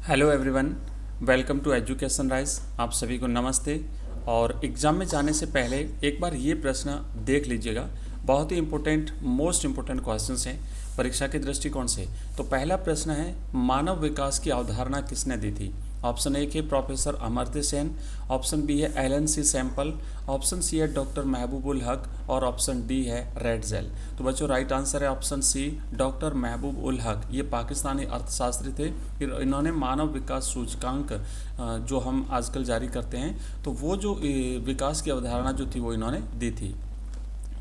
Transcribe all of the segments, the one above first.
Hello everyone, welcome to Education Rise. आप सभी को नमस्ते। और एग्ज़ाम में जाने से पहले एक बार ये प्रश्न देख लीजिएगा, बहुत ही इम्पोर्टेंट, मोस्ट इम्पोर्टेंट क्वेश्चंस हैं परीक्षा के दृष्टिकोण से। तो पहला प्रश्न है, मानव विकास की अवधारणा किसने दी थी? ऑप्शन ए है professor Amartya Sen, option B है Alan C Sample, option C है डॉक्टर महबूब उल हक और ऑप्शन डी है रेडजेल। तो बच्चों राइट आंसर है ऑप्शन सी, डॉक्टर महबूब उल हक। ये पाकिस्तानी अर्थशास्त्री थे। इन्होंने मानव विकास सूचकांक जो हम आजकल जारी करते हैं, तो वो जो विकास की अवधारणा जो थी वो इन्होंने दी थी।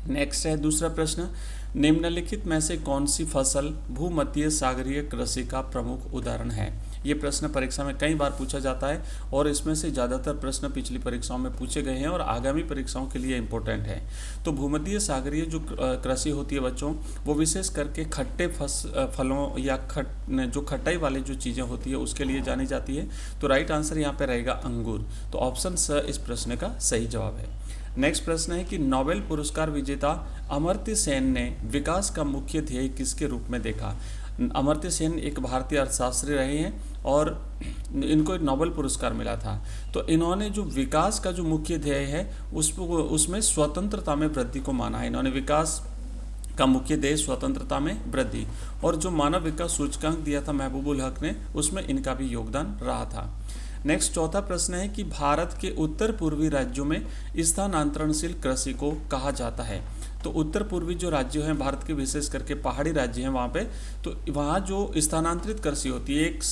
नेक्स्ट है दूसरा प्रश्न, निम्नलिखित में से कौन सी फसल भूमध्य सागरीय कृषि का प्रमुख उदाहरण है? ये प्रश्न परीक्षा में कई बार पूछा जाता है और इसमें से ज़्यादातर प्रश्न पिछली परीक्षाओं में पूछे गए हैं और आगामी परीक्षाओं के लिए इम्पोर्टेंट है। तो भूमध्य सागरीय जो कृषि होती है बच्चों, वो विशेष करके खट्टे फलों या जो खटाई वाले जो चीज़ें होती है उसके लिए जानी जाती है। तो राइट आंसर यहाँ पे रहेगा अंगूर। तो ऑप्शन स इस प्रश्न का सही जवाब है। नेक्स्ट प्रश्न है कि नोबेल पुरस्कार विजेता अमर्त्य सेन ने विकास का मुख्य ध्येय किसके रूप में देखा? अमर्त्य सेन एक भारतीय अर्थशास्त्री रहे हैं और इनको एक नोबेल पुरस्कार मिला था। तो इन्होंने जो विकास का जो मुख्य ध्येय है उसमें स्वतंत्रता में वृद्धि को माना है। इन्होंने विकास का मुख्य ध्येय स्वतंत्रता में वृद्धि, और जो मानव विकास सूचकांक दिया था महबूब उल हक ने, उसमें इनका भी योगदान रहा था। नेक्स्ट चौथा प्रश्न है कि भारत के उत्तर पूर्वी राज्यों में स्थानांतरणशील कृषि को कहा जाता है। तो उत्तर पूर्वी जो राज्य हैं भारत के, विशेष करके पहाड़ी राज्य हैं वहाँ पे, तो वहाँ जो स्थानांतरित कृषि होती है, एक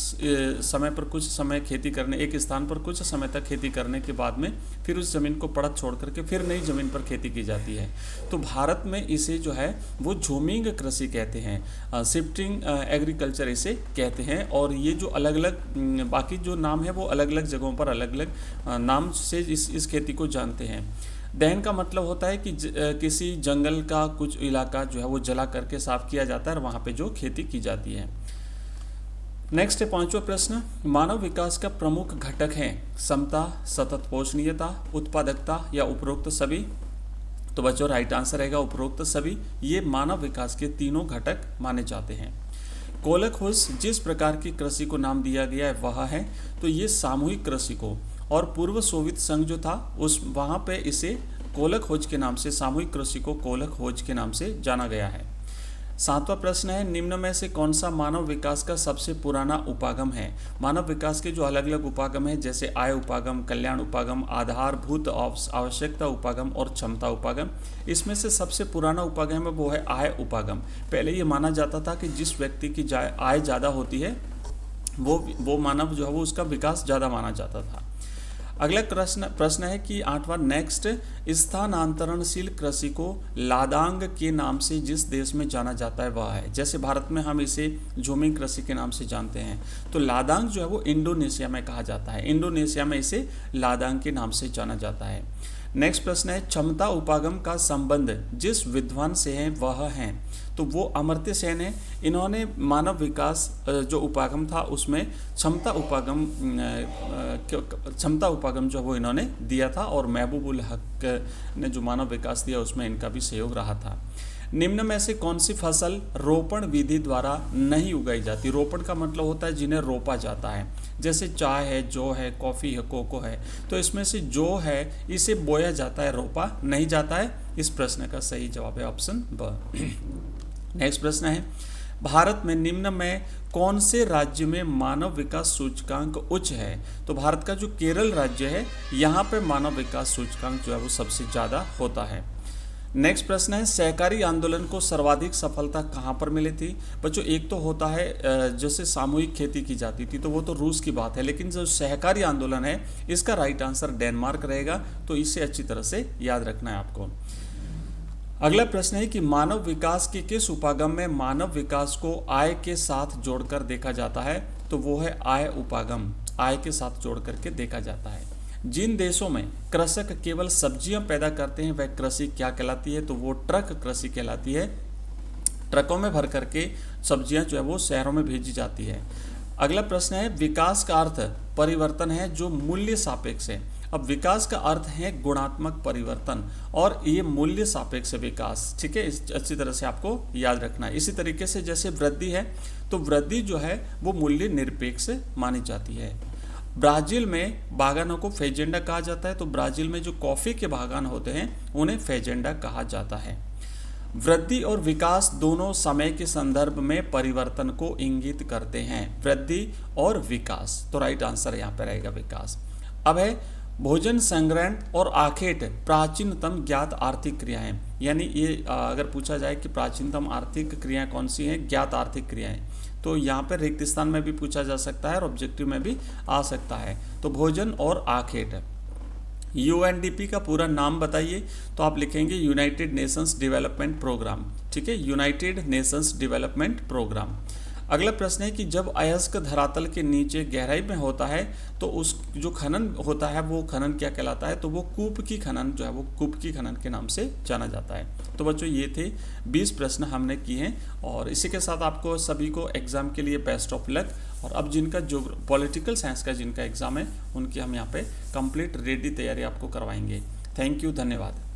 समय पर कुछ समय खेती करने, एक स्थान पर कुछ समय तक खेती करने के बाद में फिर उस ज़मीन को पड़त छोड़ करके फिर नई ज़मीन पर खेती की जाती है। तो भारत में इसे जो है वो झूमिंग कृषि कहते हैं, शिफ्टिंग एग्रीकल्चर इसे कहते हैं। और ये जो अलग अलग बाकी जो नाम है वो अलग अलग जगहों पर अलग अलग नाम से इस खेती को जानते हैं। दहन का मतलब होता है कि किसी जंगल का कुछ इलाका जो है वो जला करके साफ किया जाता है और वहाँ पे जो खेती की जाती है। नेक्स्ट है पांचवा प्रश्न, मानव विकास का प्रमुख घटक है समता, सतत पोषणीयता, उत्पादकता या उपरोक्त सभी? तो बच्चों राइट आंसर रहेगा उपरोक्त सभी। ये मानव विकास के तीनों घटक माने जाते हैं। कोलखोज जिस प्रकार की कृषि को नाम दिया गया है वह है, तो ये सामूहिक कृषि को, और पूर्व सोवियत संघ जो था उस वहाँ पे इसे कोलखोज के नाम से, सामूहिक कृषि को कोलखोज के नाम से जाना गया है। सातवां प्रश्न है, निम्न में से कौन सा मानव विकास का सबसे पुराना उपागम है? मानव विकास के जो अलग अलग उपागम हैं, जैसे आय उपागम, कल्याण उपागम, आधारभूत आवश्यकता उपागम और क्षमता उपागम, इसमें से सबसे पुराना उपागम है वो है आय उपागम। पहले ये माना जाता था कि जिस व्यक्ति की आय ज़्यादा होती है वो मानव जो है वो उसका विकास ज़्यादा माना जाता था। अगला प्रश्न है कि आठवां नेक्स्ट, स्थानांतरणशील कृषि को लादांग के नाम से जिस देश में जाना जाता है वह है। जैसे भारत में हम इसे झूमिंग कृषि के नाम से जानते हैं, तो लादांग जो है वो इंडोनेशिया में कहा जाता है। इंडोनेशिया में इसे लादांग के नाम से जाना जाता है। नेक्स्ट प्रश्न है, क्षमता उपागम का संबंध जिस विद्वान से है वह है? तो वो अमर्त्य सेन है। इन्होंने मानव विकास जो उपागम था उसमें क्षमता उपागम जो वो इन्होंने दिया था, और महबूब उल हक ने जो मानव विकास दिया उसमें इनका भी सहयोग रहा था। निम्न में से कौन सी फसल रोपण विधि द्वारा नहीं उगाई जाती? रोपण का मतलब होता है जिन्हें रोपा जाता है, जैसे चाय है, जौ है, कॉफ़ी है, कोको है। तो इसमें से जो है इसे बोया जाता है, रोपा नहीं जाता है। इस प्रश्न का सही जवाब है ऑप्शन ब। नेक्स्ट प्रश्न है, भारत में निम्न में कौन से राज्य में मानव विकास सूचकांक उच्च है? तो भारत का जो केरल राज्य है यहाँ पे मानव विकास सूचकांक जो है वो सबसे ज़्यादा होता है। नेक्स्ट प्रश्न है, सहकारी आंदोलन को सर्वाधिक सफलता कहाँ पर मिली थी? बच्चों एक तो होता है जैसे सामूहिक खेती की जाती थी, तो वो तो रूस की बात है, लेकिन जो सहकारी आंदोलन है इसका राइट आंसर डेनमार्क रहेगा। तो इसे अच्छी तरह से याद रखना है आपको। अगला प्रश्न है कि मानव विकास के किस उपागम में मानव विकास को आय के साथ जोड़कर देखा जाता है? तो वो है आय उपागम, आय के साथ जोड़ करके देखा जाता है। जिन देशों में कृषक केवल सब्जियां पैदा करते हैं वह कृषि क्या कहलाती है? तो वो ट्रक कृषि कहलाती है। ट्रकों में भर करके सब्जियां जो है वो शहरों में भेजी जाती है। अगला प्रश्न है, विकास का अर्थ परिवर्तन है जो मूल्य सापेक्ष है। अब विकास का अर्थ है गुणात्मक परिवर्तन और ये मूल्य सापेक्ष विकास, ठीक है, अच्छी तरह से आपको याद रखना है। इसी तरीके से जैसे वृद्धि है तो वृद्धि जो है वो मूल्य निरपेक्ष मानी जाती है। ब्राज़ील में बागानों को फेजेंडा कहा जाता है, तो ब्राज़ील में जो कॉफ़ी के बागान होते हैं उन्हें फेजेंडा कहा जाता है। वृद्धि और विकास दोनों समय के संदर्भ में परिवर्तन को इंगित करते हैं, वृद्धि और विकास, तो राइट आंसर यहाँ पर रहेगा विकास। अब है भोजन संग्रहण और आखेट प्राचीनतम ज्ञात आर्थिक क्रियाएं, यानी ये अगर पूछा जाए कि प्राचीनतम आर्थिक क्रियाएं कौन सी हैं, ज्ञात आर्थिक क्रियाएं, तो यहाँ पर रिक्त स्थान में भी पूछा जा सकता है और ऑब्जेक्टिव में भी आ सकता है। तो भोजन और आखेट, यूएनडीपी का पूरा नाम बताइए, तो आप लिखेंगे यूनाइटेड नेशंस डेवलपमेंट प्रोग्राम, ठीक है, यूनाइटेड नेशंस डेवलपमेंट प्रोग्राम। अगला प्रश्न है कि जब अयस्क धरातल के नीचे गहराई में होता है तो उस जो खनन होता है वो खनन क्या कहलाता है, तो वो कूप की खनन जो है वो कूप की खनन के नाम से जाना जाता है। तो बच्चों ये थे 20 प्रश्न हमने किए हैं और इसी के साथ आपको सभी को एग्ज़ाम के लिए बेस्ट ऑफ लक। और अब जिनका जो पॉलिटिकल साइंस का जिनका एग्ज़ाम है उनकी हम यहाँ पे कंप्लीट रेडी तैयारी आपको करवाएंगे। थैंक यू, धन्यवाद।